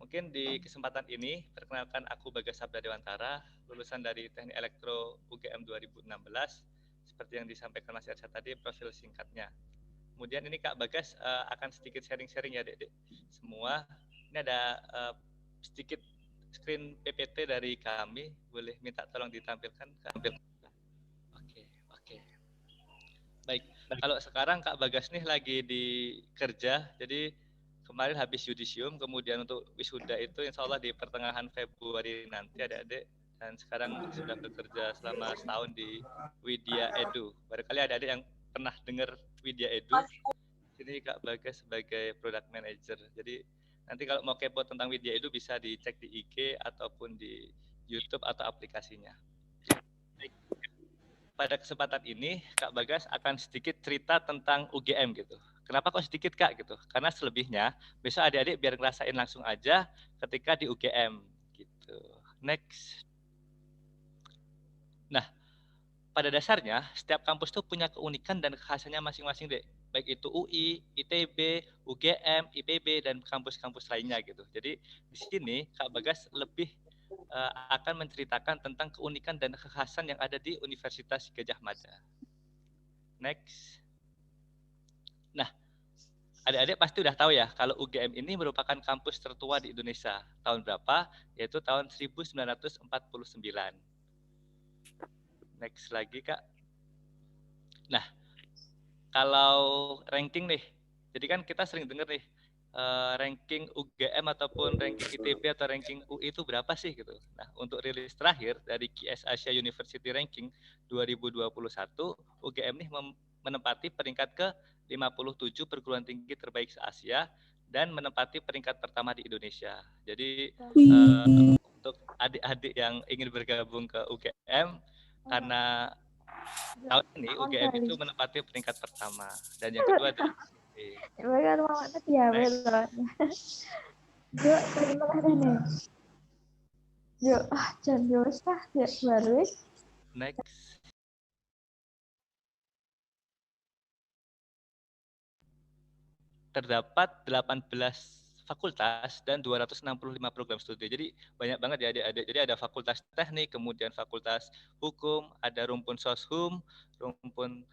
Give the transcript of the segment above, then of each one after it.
Mungkin di kesempatan ini, perkenalkan aku Bagas Sabda Dewantara, lulusan dari Teknik Elektro UGM 2016. Seperti yang disampaikan Mas Ersa tadi, profil singkatnya. Kemudian ini Kak Bagas akan sedikit sharing-sharing ya Dek. Semua, ini ada sedikit screen PPT dari kami, boleh minta tolong ditampilkan Kak? Oke, oke. Baik, kalau sekarang Kak Bagas nih lagi di kerja, jadi kemarin habis yudisium, kemudian untuk wisuda itu insya Allah di pertengahan Februari nanti adik-adik, dan sekarang sudah bekerja selama setahun di Widya Edu. Barangkali adik-adik yang pernah dengar Widya Edu, ini Kak Bagas sebagai product manager. Jadi nanti kalau mau kepo tentang Widya Edu bisa dicek di IG ataupun di YouTube atau aplikasinya. Pada kesempatan ini Kak Bagas akan sedikit cerita tentang UGM gitu. Kenapa kok sedikit Kak gitu? Karena selebihnya besok adik-adik biar ngerasain langsung aja ketika di UGM gitu. Next. Nah, pada dasarnya setiap kampus tuh punya keunikan dan kekhasannya masing-masing deh. Baik itu UI, ITB, UGM, IPB dan kampus-kampus lainnya gitu. Jadi di sini Kak Bagas lebih akan menceritakan tentang keunikan dan kekhasan yang ada di Universitas Gadjah Mada. Next. Nah, adik-adik pasti udah tahu ya kalau UGM ini merupakan kampus tertua di Indonesia. Tahun berapa? Yaitu tahun 1949. Next lagi, Kak. Nah, kalau ranking nih, jadi kan kita sering dengar nih, ranking UGM ataupun ranking ITB atau ranking UI itu berapa sih gitu. Nah, untuk rilis terakhir dari QS Asia University Ranking 2021, UGM nih menempati peringkat ke 57 perguruan tinggi terbaik se-Asia dan menempati peringkat pertama di Indonesia. Jadi untuk adik-adik yang ingin bergabung ke UGM, karena tahun ini UGM itu menempati peringkat pertama dan yang kedua adalah next. Terdapat 18 fakultas dan 265 program studi. Jadi banyak banget ya adik-adik. Jadi ada fakultas teknik, kemudian fakultas hukum, ada rumpun soshum, rumpun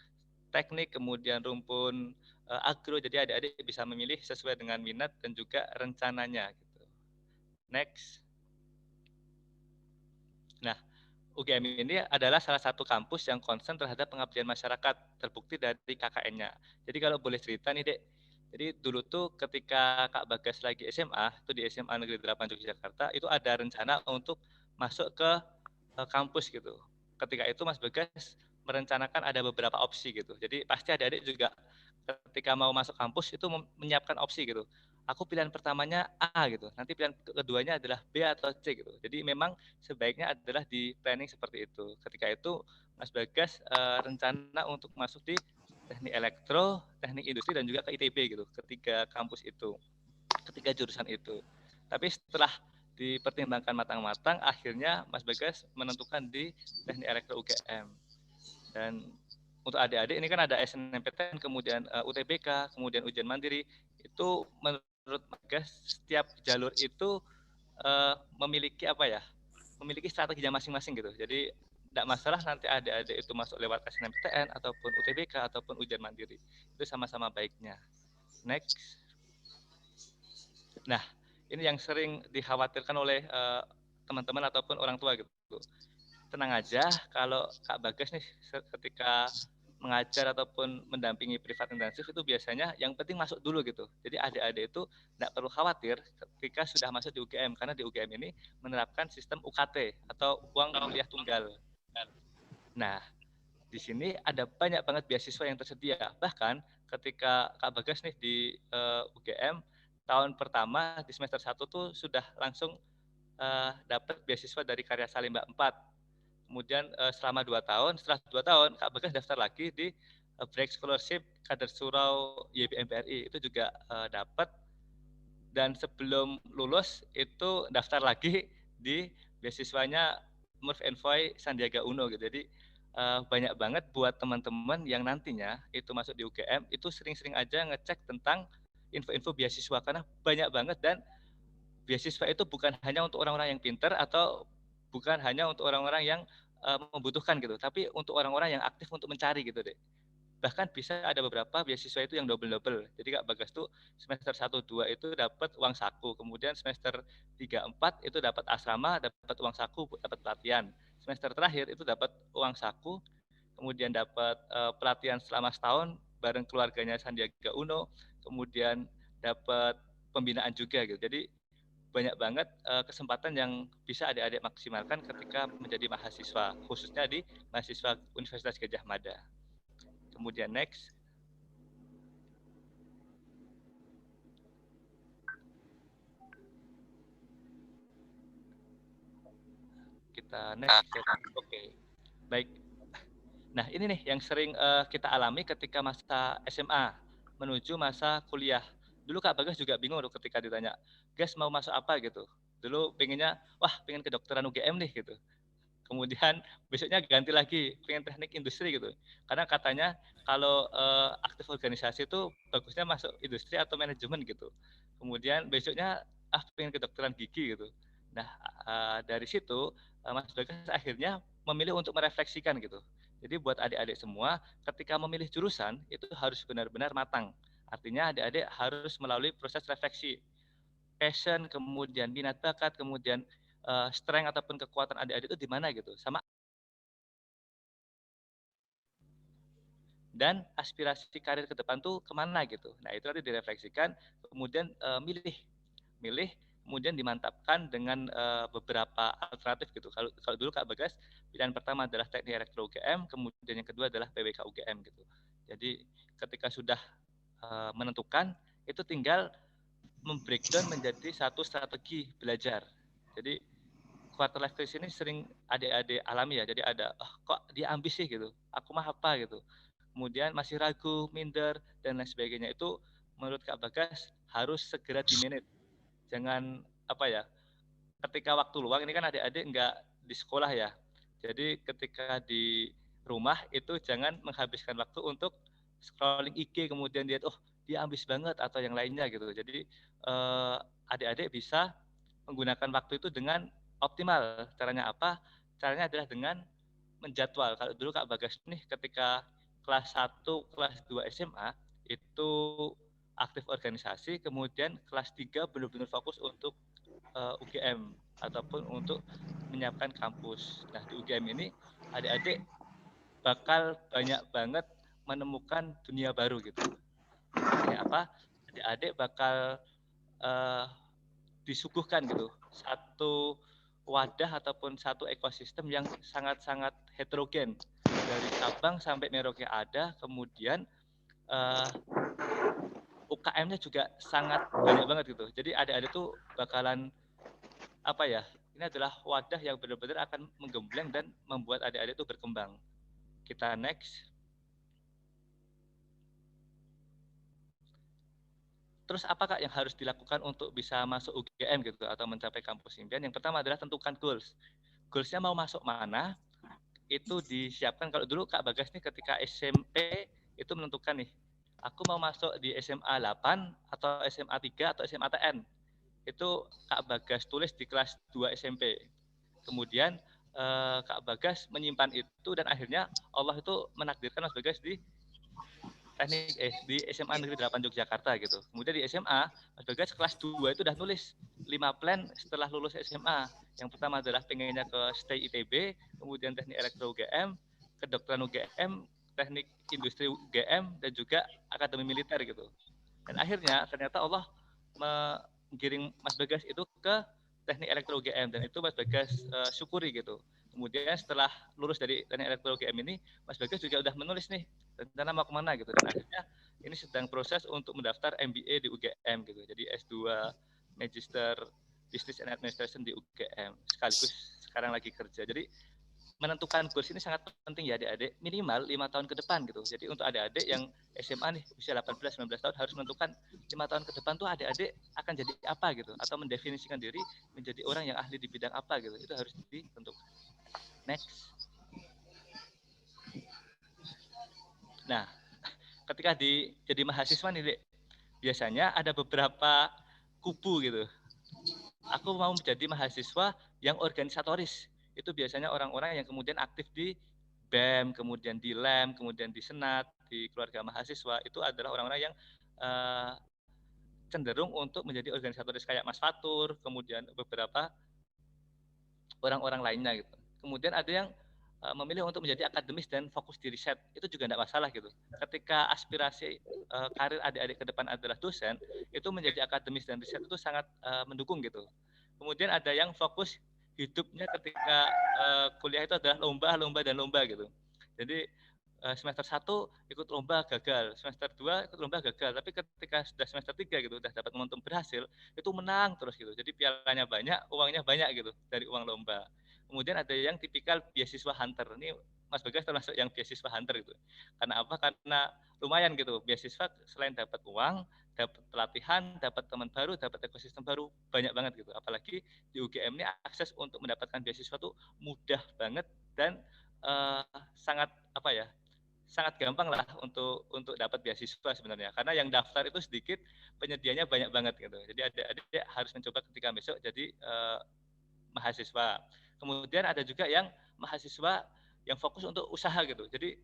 teknik, kemudian rumpun agro. Jadi adik-adik bisa memilih sesuai dengan minat dan juga rencananya. Gitu. Next. Nah, UGM ini adalah salah satu kampus yang concern terhadap pengabdian masyarakat, terbukti dari KKN-nya. Jadi kalau boleh cerita nih, Dek. Jadi dulu tuh ketika Kak Bagas lagi SMA, itu di SMA Negeri 8 Yogyakarta, itu ada rencana untuk masuk ke kampus gitu. Ketika itu Mas Bagas merencanakan ada beberapa opsi gitu. Jadi pasti adik-adik juga ketika mau masuk kampus itu menyiapkan opsi gitu. Aku pilihan pertamanya A gitu, nanti pilihan keduanya adalah B atau C gitu. Jadi memang sebaiknya adalah di planning seperti itu. Ketika itu Mas Bagas rencana untuk masuk di teknik elektro, teknik industri dan juga ke ITB gitu. Ketiga kampus itu, ketiga jurusan itu. Tapi setelah dipertimbangkan matang-matang, akhirnya Mas Bagas menentukan di teknik elektro UGM. Dan untuk adik-adik ini kan ada SNMPTN, kemudian UTBK, kemudian ujian mandiri. Itu menurut Bagas setiap jalur itu memiliki apa ya? Memiliki strateginya masing-masing gitu. Jadi tidak masalah nanti adik-adik itu masuk lewat SNMPTN ataupun UTBK ataupun ujian mandiri. Itu sama-sama baiknya. Next. Nah, ini yang sering dikhawatirkan oleh teman-teman ataupun orang tua gitu. Tenang aja, kalau Kak Bagas nih ketika mengajar ataupun mendampingi privat intensif itu biasanya yang penting masuk dulu gitu. Jadi adik-adik itu tidak perlu khawatir ketika sudah masuk di UGM, karena di UGM ini menerapkan sistem UKT atau uang kuliah tunggal. Nah, di sini ada banyak banget beasiswa yang tersedia. Bahkan ketika Kak Bagas nih di UGM, tahun pertama di semester 1 tuh sudah langsung dapat beasiswa dari Karya Salimba 4. Kemudian selama 2 tahun, setelah 2 tahun Kak Bagas daftar lagi di Break Scholarship Kader Surau YBM BRI, itu juga dapat. Dan sebelum lulus itu daftar lagi di beasiswanya Murf Envoy Sandiaga Uno gitu. Jadi banyak banget buat teman-teman yang nantinya itu masuk di UGM itu sering-sering aja ngecek tentang info-info beasiswa karena banyak banget dan beasiswa itu bukan hanya untuk orang-orang yang pintar atau bukan hanya untuk orang-orang yang membutuhkan gitu, tapi untuk orang-orang yang aktif untuk mencari gitu deh. Bahkan bisa ada beberapa beasiswa itu yang double-double. Jadi Kak Bagas tuh semester 1-2 itu dapat uang saku, kemudian semester 3-4 itu dapat asrama, dapat uang saku, dapat pelatihan. Semester terakhir itu dapat uang saku, kemudian dapat pelatihan selama setahun bareng keluarganya Sandiaga Uno, kemudian dapat pembinaan juga gitu. Jadi banyak banget kesempatan yang bisa adik-adik maksimalkan ketika menjadi mahasiswa, khususnya di mahasiswa Universitas Gadjah Mada. Kemudian next. Kita next. Oke. Baik. Nah, ini nih yang sering kita alami ketika masa SMA menuju masa kuliah. Dulu Kak Bagas juga bingung loh ketika ditanya, "Guys, mau masuk apa?" gitu. Dulu pengennya, "Wah, pengen kedokteran UGM nih." gitu. Kemudian besoknya ganti lagi, pengen teknik industri gitu. Karena katanya kalau aktif organisasi itu bagusnya masuk industri atau manajemen gitu. Kemudian besoknya pengen kedokteran gigi gitu. Nah, dari situ Mas Bagas akhirnya memilih untuk merefleksikan gitu. Jadi buat adik-adik semua, ketika memilih jurusan itu harus benar-benar matang. Artinya adik-adik harus melalui proses refleksi, passion, kemudian minat bakat, kemudian strength ataupun kekuatan adik-adik itu di mana gitu, sama dan aspirasi karir ke depan tuh kemana gitu. Nah itu nanti direfleksikan, kemudian milih, kemudian dimantapkan dengan beberapa alternatif gitu. Kalau dulu Kak Bagas, pilihan pertama adalah teknik elektro UGM, kemudian yang kedua adalah PWK UGM gitu. Jadi ketika sudah menentukan, itu tinggal membreakdown menjadi satu strategi belajar. Jadi quarter life crisis ini sering adik-adik alami ya. Jadi ada, kok dia ambis sih gitu. Aku mah apa gitu. Kemudian masih ragu, minder dan lain sebagainya. Itu menurut Kak Bagas harus segera dimanage. Jangan apa ya? Ketika waktu luang ini kan adik-adik nggak di sekolah ya. Jadi ketika di rumah itu jangan menghabiskan waktu untuk scrolling IG kemudian lihat dia ambis banget atau yang lainnya gitu. Jadi adik-adik bisa menggunakan waktu itu dengan optimal. Caranya apa? Caranya adalah dengan menjadwal. Kalau dulu Kak Bagas nih ketika kelas 1, kelas 2 SMA itu aktif organisasi, kemudian kelas 3 benar-benar fokus untuk UGM ataupun untuk menyiapkan kampus. Nah, di UGM ini adik-adik bakal banyak banget menemukan dunia baru gitu. Kayak apa? Adik-adik bakal uh, disuguhkan gitu satu wadah ataupun satu ekosistem yang sangat-sangat heterogen dari Sabang sampai Merauke ada, kemudian UKM-nya juga sangat banyak banget gitu. Jadi adik-adik tuh bakalan apa ya? Ini adalah wadah yang benar-benar akan menggembleng dan membuat adik-adik itu berkembang. Kita next. Terus apakah yang harus dilakukan untuk bisa masuk UGM gitu atau mencapai kampus impian? Yang pertama adalah tentukan goals. Goalsnya mau masuk mana, itu disiapkan. Kalau dulu Kak Bagas nih ketika SMP itu menentukan nih, aku mau masuk di SMA 8 atau SMA 3 atau SMA TN. Itu Kak Bagas tulis di kelas 2 SMP. Kemudian Kak Bagas menyimpan itu dan akhirnya Allah itu menakdirkan Mas Bagas di di SMA Negeri 8 Yogyakarta gitu. Kemudian di SMA, Mas Bagas kelas 2 itu udah nulis 5 plan setelah lulus SMA. Yang pertama adalah pengennya ke STI ITB, kemudian teknik elektro UGM, kedokteran UGM, teknik industri UGM, dan juga akademi militer gitu. Dan akhirnya ternyata Allah menggiring Mas Bagas itu ke teknik elektro UGM, dan itu Mas Bagas syukuri gitu. Kemudian setelah lulus dari teknik elektro UGM ini, Mas Bagas juga udah menulis nih rencana mau kemana gitu, dan akhirnya ini sedang proses untuk mendaftar MBA di UGM gitu. Jadi S2 Magister Business and Administration di UGM, sekaligus sekarang lagi kerja. Jadi menentukan goals ini sangat penting ya adik-adik, minimal 5 tahun ke depan gitu. Jadi untuk adik-adik yang SMA nih usia 18-19 tahun harus menentukan 5 tahun ke depan tuh adik-adik akan jadi apa gitu, atau mendefinisikan diri menjadi orang yang ahli di bidang apa gitu. Itu harus ditentukan. Next. Nah, ketika jadi mahasiswa nih Dek, biasanya ada beberapa kubu gitu. aku mau menjadi mahasiswa yang organisatoris. Itu biasanya orang-orang yang kemudian aktif di BEM, kemudian di LEM, kemudian di Senat, di keluarga mahasiswa. Itu adalah orang-orang yang cenderung untuk menjadi organisatoris kayak Mas Fatur, kemudian beberapa orang-orang lainnya gitu. Kemudian ada yang memilih untuk menjadi akademis dan fokus di riset, itu juga tidak masalah gitu. Ketika aspirasi karir adik-adik ke depan adalah dosen, itu menjadi akademis dan riset itu sangat mendukung gitu. Kemudian ada yang fokus hidupnya ketika kuliah itu adalah lomba dan lomba gitu. Jadi semester 1 ikut lomba gagal, semester 2 ikut lomba gagal, tapi ketika sudah semester 3 gitu, udah dapat momentum berhasil, itu menang terus gitu. Jadi pialanya banyak, uangnya banyak gitu dari uang lomba. Kemudian ada yang tipikal beasiswa hunter. Ini Mas Bagas termasuk yang beasiswa hunter gitu. Karena apa? Karena lumayan gitu. Beasiswa selain dapat uang, dapat pelatihan, dapat teman baru, dapat ekosistem baru, banyak banget gitu. Apalagi di UGM ini akses untuk mendapatkan beasiswa tuh mudah banget dan sangat apa ya? Sangat gampang lah untuk dapat beasiswa sebenarnya, karena yang daftar itu sedikit, penyedianya banyak banget gitu. Jadi adik-adik harus mencoba ketika besok jadi mahasiswa. Kemudian ada juga yang mahasiswa yang fokus untuk usaha gitu. Jadi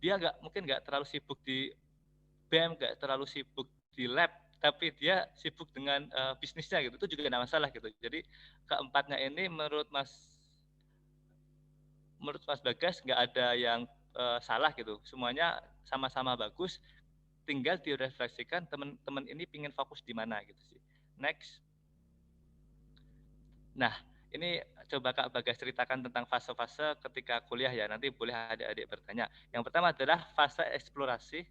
dia mungkin nggak terlalu sibuk di BEM, nggak terlalu sibuk di lab, tapi dia sibuk dengan bisnisnya gitu. Itu juga tidak masalah gitu. Jadi keempatnya ini menurut Mas Bagas nggak ada yang salah gitu. Semuanya sama-sama bagus. Tinggal direfleksikan teman-teman ini pingin fokus di mana gitu sih. Next. Nah, ini coba Kak Bagas ceritakan tentang fase-fase ketika kuliah ya. Nanti boleh adik-adik bertanya. Yang pertama adalah fase eksplorasi.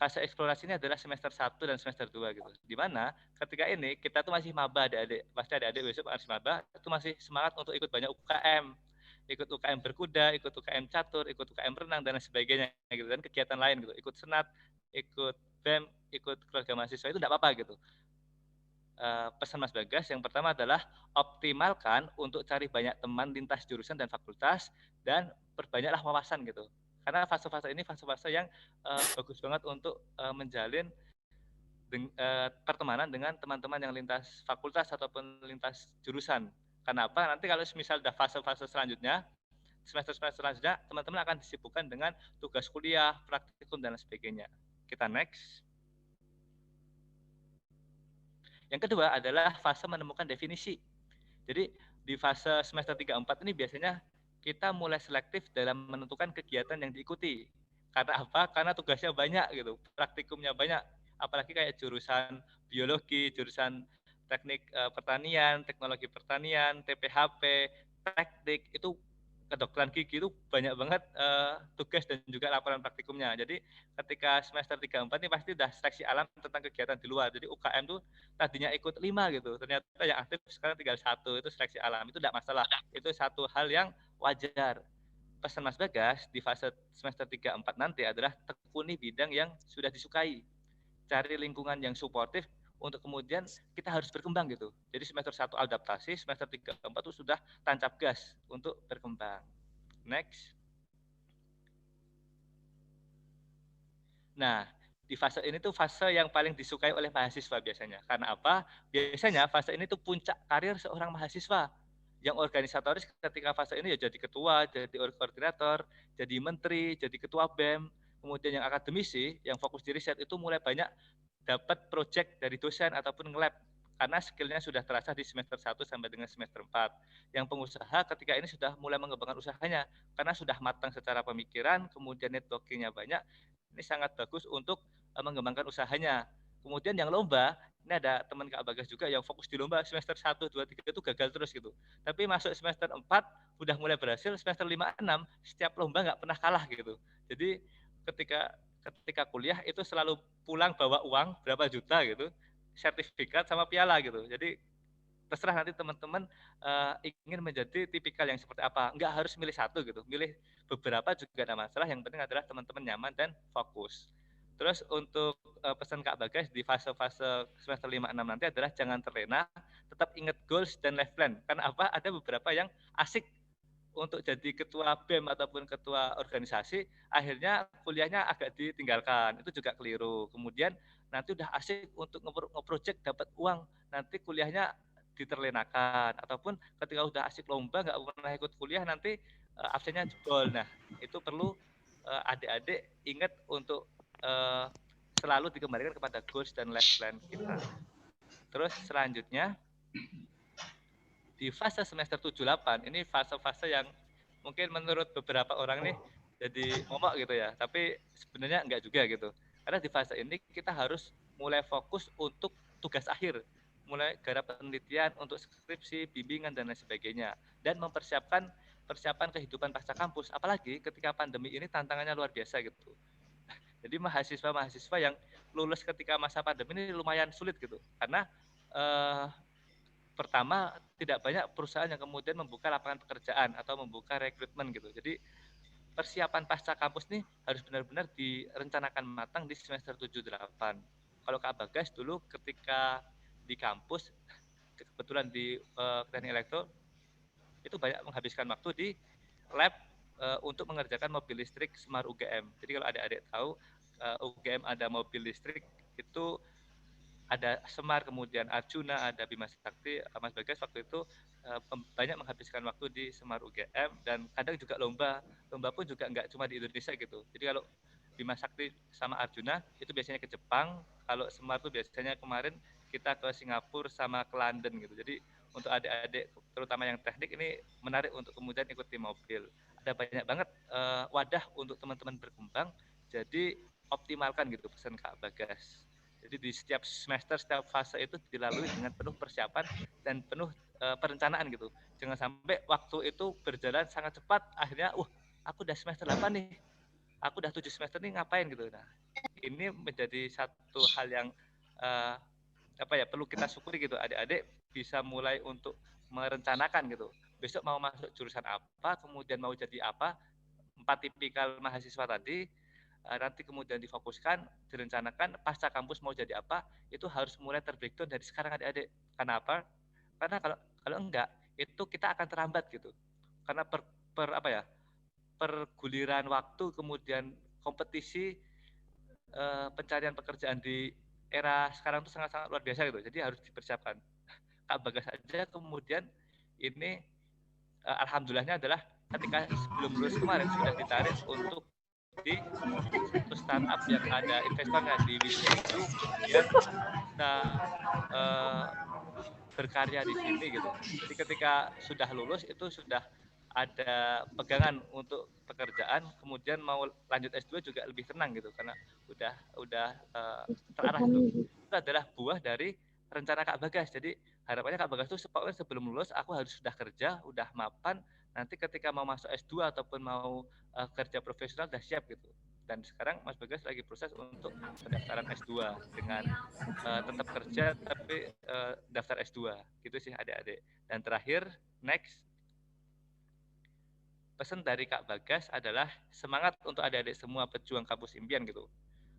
Fase eksplorasi ini adalah semester 1 dan semester 2 gitu. Di mana ketika ini kita tuh masih maba adik-adik. Pasti adik-adik besok masih maba, itu masih semangat untuk ikut banyak UKM. Ikut UKM berkuda, ikut UKM catur, ikut UKM renang dan sebagainya gitu. Dan kegiatan lain gitu. Ikut senat, ikut BEM, ikut keluarga mahasiswa itu tidak apa-apa gitu. Pesan Mas Bagas yang pertama adalah optimalkan untuk cari banyak teman lintas jurusan dan fakultas dan perbanyaklah wawasan gitu. Karena fase-fase ini fase-fase yang bagus banget untuk menjalin pertemanan dengan teman-teman yang lintas fakultas ataupun lintas jurusan. Kenapa? Nanti kalau misal sudah fase-fase selanjutnya, semester-semester selanjutnya, teman-teman akan disibukkan dengan tugas kuliah, praktikum, dan sebagainya. Kita next. Yang kedua adalah fase menemukan definisi. Jadi di fase semester 3-4 ini biasanya kita mulai selektif dalam menentukan kegiatan yang diikuti. Karena apa? Karena tugasnya banyak gitu, praktikumnya banyak. Apalagi kayak jurusan biologi, jurusan teknik pertanian, teknologi pertanian, TPHP, teknik, itu kedokteran gigi itu banyak banget tugas dan juga laporan praktikumnya. Jadi ketika semester 3-4 ini pasti udah seleksi alam tentang kegiatan di luar. Jadi UKM tuh tadinya ikut 5 gitu, ternyata yang aktif sekarang tinggal 1, itu seleksi alam. Itu tidak masalah, itu satu hal yang wajar. Pesan Mas Bagas di fase semester 3-4 nanti adalah tekuni bidang yang sudah disukai. Cari lingkungan yang suportif untuk kemudian kita harus berkembang gitu. Jadi semester 1 adaptasi, semester 3-4 itu sudah tancap gas untuk berkembang. Next. Nah, di fase ini tuh fase yang paling disukai oleh mahasiswa biasanya. Karena apa? Biasanya fase ini tuh puncak karir seorang mahasiswa. Yang organisatoris ketika fase ini ya jadi ketua, jadi koordinator, jadi menteri, jadi ketua BEM. Kemudian yang akademisi, yang fokus di riset itu mulai banyak dapat project dari dosen ataupun nge-lab karena skillnya sudah terasa di semester 1 sampai dengan semester 4. Yang pengusaha ketika ini sudah mulai mengembangkan usahanya karena sudah matang secara pemikiran, kemudian networking-nya banyak. Ini sangat bagus untuk mengembangkan usahanya. Kemudian yang lomba, ini ada teman Kak Bagas juga yang fokus di lomba semester 1, 2, 3 itu gagal terus gitu. Tapi masuk semester 4 udah mulai berhasil, semester 5, 6 setiap lomba nggak pernah kalah gitu. Jadi ketika kuliah itu selalu pulang bawa uang berapa juta gitu, sertifikat sama piala gitu. Jadi terserah nanti teman-teman ingin menjadi tipikal yang seperti apa. Enggak harus milih satu gitu, milih beberapa juga ada masalah. Yang penting adalah teman-teman nyaman dan fokus. Terus untuk pesan Kak Bagas di fase-fase semester 5-6 nanti adalah jangan terlena, tetap ingat goals dan life plan. Karena apa? Ada beberapa yang asik untuk jadi ketua BEM ataupun ketua organisasi, akhirnya kuliahnya agak ditinggalkan. Itu juga keliru. Kemudian nanti udah asik untuk nge-project dapat uang, nanti kuliahnya diterlenakan, ataupun ketika udah asik lomba nggak pernah ikut kuliah nanti absennya jebol. Nah, itu perlu adik-adik ingat untuk selalu dikembalikan kepada goals dan life plan kita. Terus selanjutnya di fase semester 7-8 ini fase-fase yang mungkin menurut beberapa orang nih jadi momok gitu ya, tapi sebenarnya enggak juga gitu. Karena di fase ini kita harus mulai fokus untuk tugas akhir, mulai garap penelitian untuk skripsi, bimbingan dan lain sebagainya, dan persiapan kehidupan pasca kampus. Apalagi ketika pandemi ini tantangannya luar biasa gitu. Jadi mahasiswa-mahasiswa yang lulus ketika masa pandemi ini lumayan sulit gitu, karena pertama tidak banyak perusahaan yang kemudian membuka lapangan pekerjaan atau membuka rekrutmen gitu. Jadi persiapan pasca kampus nih harus benar-benar direncanakan matang di semester 7-8. Kalau Kak Bagas dulu ketika di kampus, kebetulan di teknik elektro, itu banyak menghabiskan waktu di lab untuk mengerjakan mobil listrik Semar UGM. Jadi kalau adik-adik tahu, UGM ada mobil listrik, itu ada Semar, kemudian Arjuna, ada Bima Sakti. Mas Bagas waktu itu banyak menghabiskan waktu di Semar UGM, dan kadang juga lomba pun juga nggak cuma di Indonesia gitu. Jadi kalau Bima Sakti sama Arjuna itu biasanya ke Jepang, kalau Semar tuh biasanya kemarin kita ke Singapura sama ke London gitu. Jadi untuk adik-adik terutama yang teknik ini menarik untuk kemudian ikuti mobil. Ada banyak banget wadah untuk teman-teman berkembang, jadi optimalkan gitu pesan Kak Bagas. Jadi di setiap semester, setiap fase itu dilalui dengan penuh persiapan dan penuh perencanaan gitu. Jangan sampai waktu itu berjalan sangat cepat, akhirnya, aku udah semester 8 nih, aku udah 7 semester nih ngapain gitu. Nah, ini menjadi satu hal yang perlu kita syukuri gitu, adik-adik bisa mulai untuk merencanakan gitu. Besok mau masuk jurusan apa, kemudian mau jadi apa, 4 tipikal mahasiswa tadi, nanti kemudian difokuskan, direncanakan, pasca kampus mau jadi apa, itu harus mulai ter-breakdown dari sekarang adik-adik. Karena apa? Karena kalau enggak, itu kita akan terhambat gitu. Karena perguliran waktu, kemudian kompetisi pencarian pekerjaan di era sekarang itu sangat-sangat luar biasa gitu. Jadi harus dipersiapkan. Kak Bagas aja kemudian ini alhamdulillahnya adalah ketika sebelum lulus kemarin sudah ditarik untuk di satu startup yang ada investornya di Wisma itu, kemudian kita berkarya di sini gitu. Jadi ketika sudah lulus itu sudah ada pegangan untuk pekerjaan, kemudian mau lanjut S2 juga lebih tenang gitu karena udah terarah gitu. Itu adalah buah dari rencana Kak Bagas. Jadi harapannya Kak Bagas tuh pokoknya sebelum lulus aku harus sudah kerja, udah mapan, nanti ketika mau masuk S2 ataupun mau kerja profesional udah siap gitu. Dan sekarang Mas Bagas lagi proses untuk pendaftaran S2 dengan tetap kerja tapi daftar S2 gitu sih adik-adik. Dan terakhir, next, pesan dari Kak Bagas adalah semangat untuk adik-adik semua pejuang kampus impian gitu.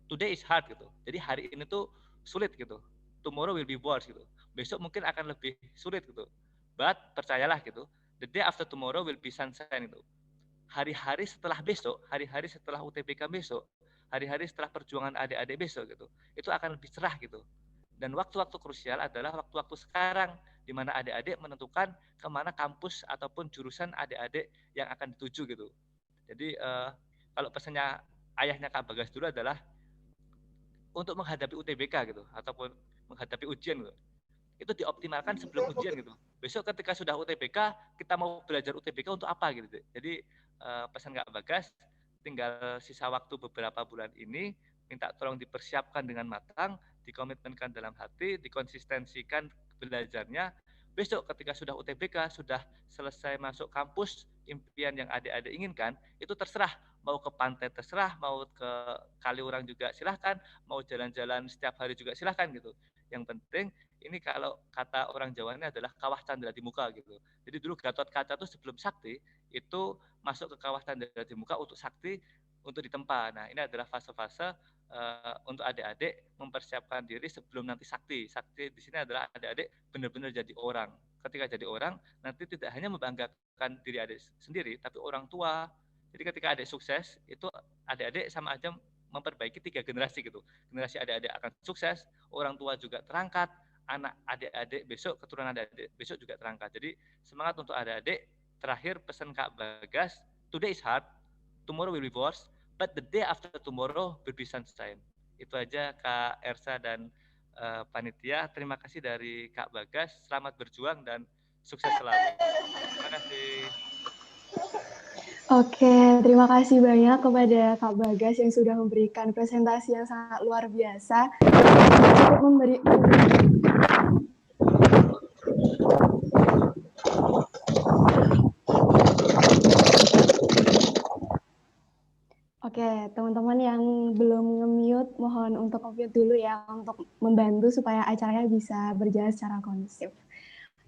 Today is hard gitu. Jadi hari ini tuh sulit gitu. Tomorrow will be worse gitu. Besok mungkin akan lebih sulit gitu. But percayalah gitu. The day after tomorrow will be sunshine gitu. Hari-hari setelah besok, hari-hari setelah UTBK besok, hari-hari setelah perjuangan adik-adik besok gitu, itu akan lebih cerah gitu. Dan waktu-waktu krusial adalah waktu-waktu sekarang, di mana adik-adik menentukan kemana kampus ataupun jurusan adik-adik yang akan dituju gitu. Jadi kalau pesannya ayahnya Kak Bagas dulu adalah untuk menghadapi UTBK gitu, ataupun menghadapi ujian gitu, itu dioptimalkan sebelum ujian gitu. Besok ketika sudah UTBK, kita mau belajar UTBK untuk apa gitu. Jadi pesan Kak Bagas, tinggal sisa waktu beberapa bulan ini, minta tolong dipersiapkan dengan matang, dikomitmenkan dalam hati, dikonsistensikan belajarnya. Besok ketika sudah UTBK, sudah selesai masuk kampus, impian yang adik-adik inginkan, itu terserah. Mau ke pantai terserah, mau ke Kaliurang juga silahkan, mau jalan-jalan setiap hari juga silahkan gitu. Yang penting ini kalau kata orang Jawa ini adalah kawah candra di muka gitu. Jadi dulu Gatot Kaca tuh sebelum sakti itu masuk ke kawah candra di muka untuk sakti untuk ditempa. Nah, ini adalah fase-fase untuk adik-adik mempersiapkan diri sebelum nanti sakti. Sakti di sini adalah adik-adik benar-benar jadi orang. Ketika jadi orang, nanti tidak hanya membanggakan diri adik sendiri, tapi orang tua. Jadi ketika adik sukses, itu adik-adik sama aja memperbaiki 3 generasi gitu. Generasi adik-adik akan sukses, orang tua juga terangkat, anak adik-adik besok, keturunan adik-adik besok juga terangkat. Jadi semangat untuk adik-adik. Terakhir pesan Kak Bagas, today is hard, tomorrow will be worse, but the day after tomorrow will be sunshine. Itu aja Kak Ersa dan panitia. Terima kasih dari Kak Bagas. Selamat berjuang dan sukses selalu. Terima kasih. Oke, terima kasih banyak kepada Kak Bagas yang sudah memberikan presentasi yang sangat luar biasa. Cukup memberi. Oke, teman-teman yang belum nge-mute, mohon untuk nge-mute dulu ya, untuk membantu supaya acaranya bisa berjalan secara kondusif.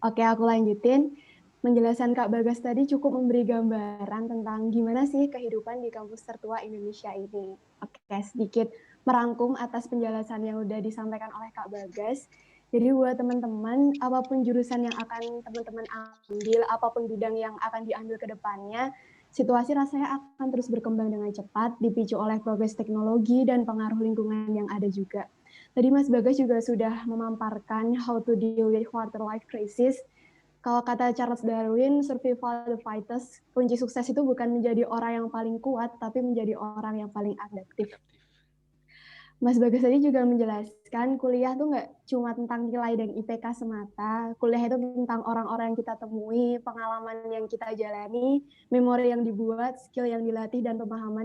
Oke, aku lanjutin. Penjelasan Kak Bagas tadi cukup memberi gambaran tentang gimana sih kehidupan di kampus tertua Indonesia ini. Oke, sedikit merangkum atas penjelasan yang udah disampaikan oleh Kak Bagas. Jadi buat teman-teman, apapun jurusan yang akan teman-teman ambil, apapun bidang yang akan diambil ke depannya, situasi rasanya akan terus berkembang dengan cepat, dipicu oleh progres teknologi dan pengaruh lingkungan yang ada juga. Tadi Mas Bagas juga sudah memamparkan how to deal with quarter life crisis. Kalau kata Charles Darwin, survival the fittest, kunci sukses itu bukan menjadi orang yang paling kuat, tapi menjadi orang yang paling adaptif. Mas Bagas tadi juga menjelaskan kuliah tuh nggak cuma tentang nilai dan IPK semata. Kuliah itu tentang orang-orang yang kita temui, pengalaman yang kita jalani, memori yang dibuat, skill yang dilatih, dan pemahaman